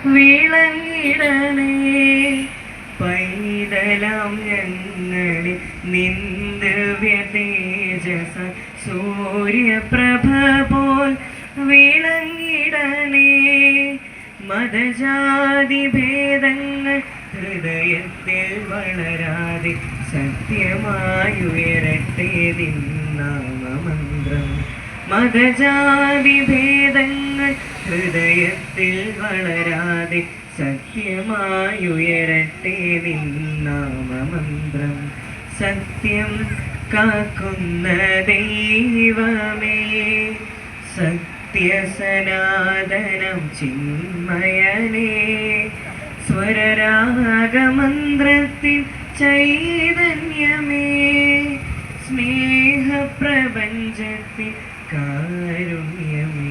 വിളങ്ങിടണേ. പൈതലാം ഞങ്ങളിൽ നിന്ദിവ്യ തേജസ സൂര്യപ്രഭ പോൽ വിളങ്ങിടണേ. മതജാതി ഭേദങ്ങൾ ഹൃദയത്തിൽ വളരാതെ സത്യമായുയരട്ടെ നിൻ നാമമന്ത്രം. മതജാതി ഭേദങ്ങൾ ഹൃദയത്തിൽ വളരാതെ സത്യമായുയരട്ടെ നിൻ നാമമന്ത്രം. സത്യം കാക്കുന്ന ദൈവമേ, സത്യസനാതനം ചിന്മയനേ, സ്വരരാഗമന്ത്രത്തിൽ ചൈതന്യമേ, സ്നേഹപ്രപഞ്ചത്തിൽ കാരുണ്യമേ.